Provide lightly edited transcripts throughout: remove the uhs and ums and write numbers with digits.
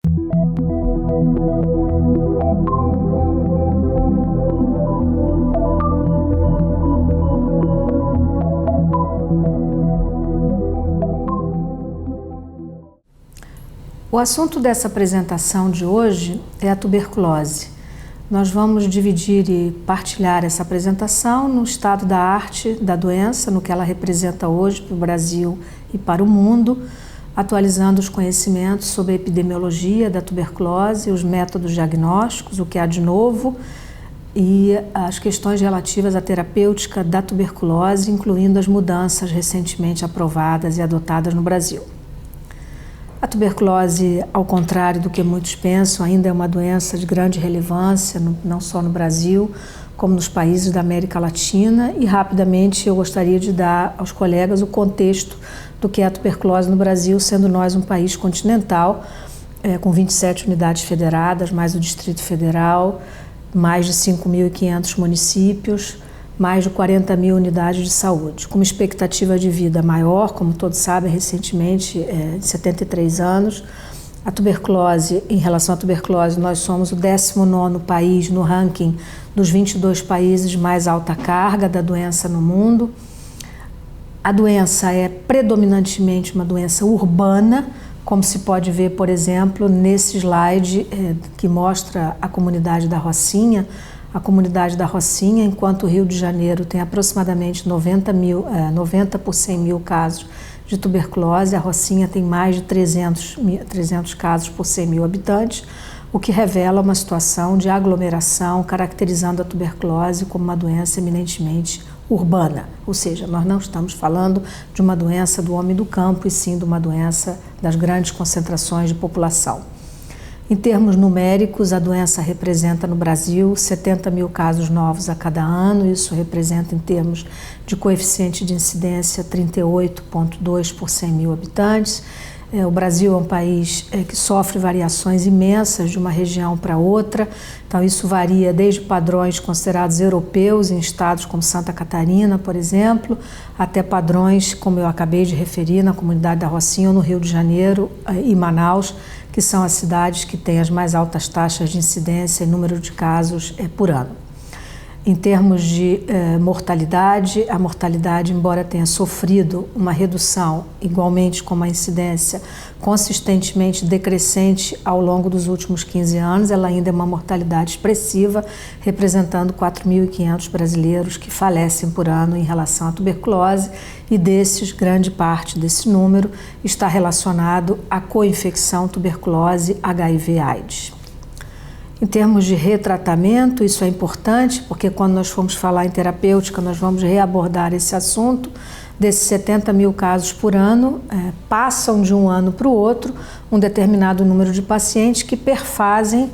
O assunto dessa apresentação de hoje é a tuberculose. Nós vamos dividir e partilhar essa apresentação no estado da arte da doença, no que ela representa hoje para o Brasil e para o mundo, atualizando os conhecimentos sobre a epidemiologia da tuberculose, os métodos diagnósticos, o que há de novo e as questões relativas à terapêutica da tuberculose, incluindo as mudanças recentemente aprovadas e adotadas no Brasil. A tuberculose, ao contrário do que muitos pensam, ainda é uma doença de grande relevância, não só no Brasil, como nos países da América Latina. E rapidamente eu gostaria de dar aos colegas o contexto do que é a tuberculose no Brasil, sendo nós um país continental, com 27 unidades federadas, mais o Distrito Federal, mais de 5.500 municípios, mais de 40 mil unidades de saúde, com uma expectativa de vida maior, como todos sabem, recentemente, de 73 anos. A tuberculose, em relação à tuberculose, nós somos o 19º país no ranking dos 22 países de mais alta carga da doença no mundo. A doença é predominantemente uma doença urbana, como se pode ver, por exemplo, nesse slide que mostra a comunidade da Rocinha. A comunidade da Rocinha, enquanto o Rio de Janeiro tem aproximadamente 90 por 100 mil casos de tuberculose, a Rocinha tem mais de 300 casos por 100 mil habitantes, o que revela uma situação de aglomeração, caracterizando a tuberculose como uma doença eminentemente urbana, ou seja, nós não estamos falando de uma doença do homem do campo, e sim de uma doença das grandes concentrações de população. Em termos numéricos, a doença representa no Brasil 70 mil casos novos a cada ano. Isso representa, em termos de coeficiente de incidência, 38,2 por 100 mil habitantes. O Brasil é um país que sofre variações imensas de uma região para outra. Então, isso varia desde padrões considerados europeus em estados como Santa Catarina, por exemplo, até padrões, como eu acabei de referir, na comunidade da Rocinha, no Rio de Janeiro e Manaus, que são as cidades que têm as mais altas taxas de incidência e número de casos por ano. Em termos de mortalidade, a mortalidade, embora tenha sofrido uma redução, igualmente como a incidência, consistentemente decrescente ao longo dos últimos 15 anos, ela ainda é uma mortalidade expressiva, representando 4.500 brasileiros que falecem por ano em relação à tuberculose, e desses, grande parte desse número está relacionado à co-infecção tuberculose HIV/AIDS. Em termos de retratamento, isso é importante, porque quando nós formos falar em terapêutica, nós vamos reabordar esse assunto. Desses 70 mil casos por ano, passam de um ano para o outro um determinado número de pacientes que perfazem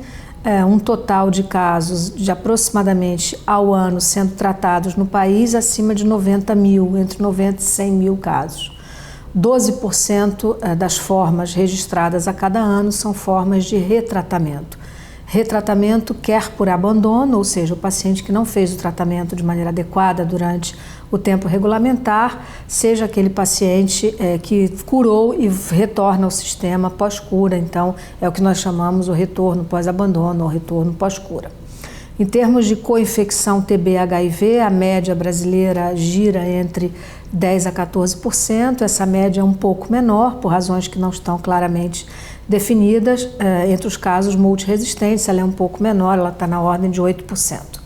um total de casos de aproximadamente ao ano sendo tratados no país acima de 90 mil, entre 90 e 100 mil casos. 12% das formas registradas a cada ano são formas de retratamento. Retratamento quer por abandono, ou seja, o paciente que não fez o tratamento de maneira adequada durante o tempo regulamentar, seja aquele paciente que curou e retorna ao sistema pós-cura. Então, é o que nós chamamos o retorno pós-abandono ou retorno pós-cura. Em termos de co-infecção TB/HIV, a média brasileira gira entre 10% a 14%. Essa média é um pouco menor, por razões que não estão claramente definidas. Entre os casos multiresistentes, ela é um pouco menor, ela está na ordem de 8%.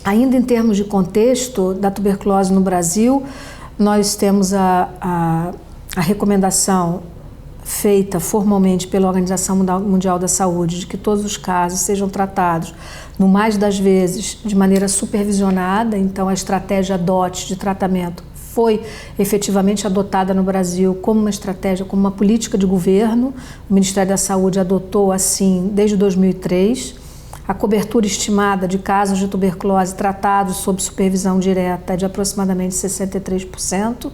Ainda em termos de contexto da tuberculose no Brasil, nós temos a recomendação feita formalmente pela Organização Mundial da Saúde de que todos os casos sejam tratados, no mais das vezes, de maneira supervisionada. Então, a estratégia DOT de tratamento foi efetivamente adotada no Brasil como uma estratégia, como uma política de governo. O Ministério da Saúde adotou assim desde 2003. A cobertura estimada de casos de tuberculose tratados sob supervisão direta é de aproximadamente 63%.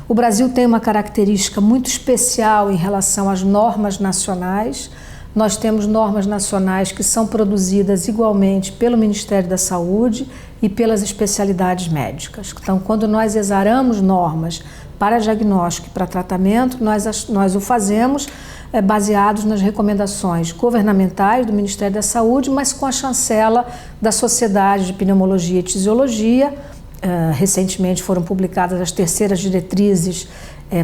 O Brasil tem uma característica muito especial em relação às normas nacionais. Nós temos normas nacionais que são produzidas igualmente pelo Ministério da Saúde e pelas especialidades médicas. Então, quando nós exaramos normas para diagnóstico e para tratamento, nós o fazemos baseados nas recomendações governamentais do Ministério da Saúde, mas com a chancela da Sociedade de Pneumologia e Tisiologia. Recentemente foram publicadas as terceiras diretrizes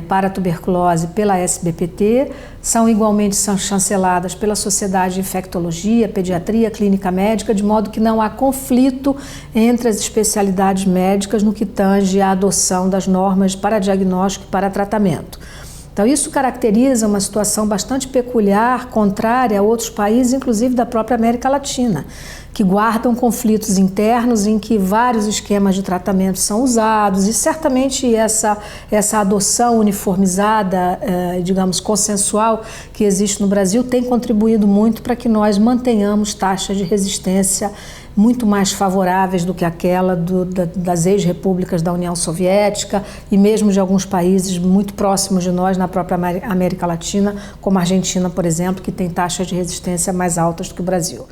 para a tuberculose pela SBPT, são igualmente chanceladas pela Sociedade de Infectologia, Pediatria, Clínica Médica, de modo que não há conflito entre as especialidades médicas no que tange à adoção das normas para diagnóstico e para tratamento. Então, isso caracteriza uma situação bastante peculiar, contrária a outros países, inclusive da própria América Latina, que guardam conflitos internos em que vários esquemas de tratamento são usados, e certamente essa adoção uniformizada, digamos, consensual que existe no Brasil tem contribuído muito para que nós mantenhamos taxas de resistência muito mais favoráveis do que aquela das ex-repúblicas da União Soviética e mesmo de alguns países muito próximos de nós na própria América Latina, como a Argentina, por exemplo, que tem taxas de resistência mais altas do que o Brasil.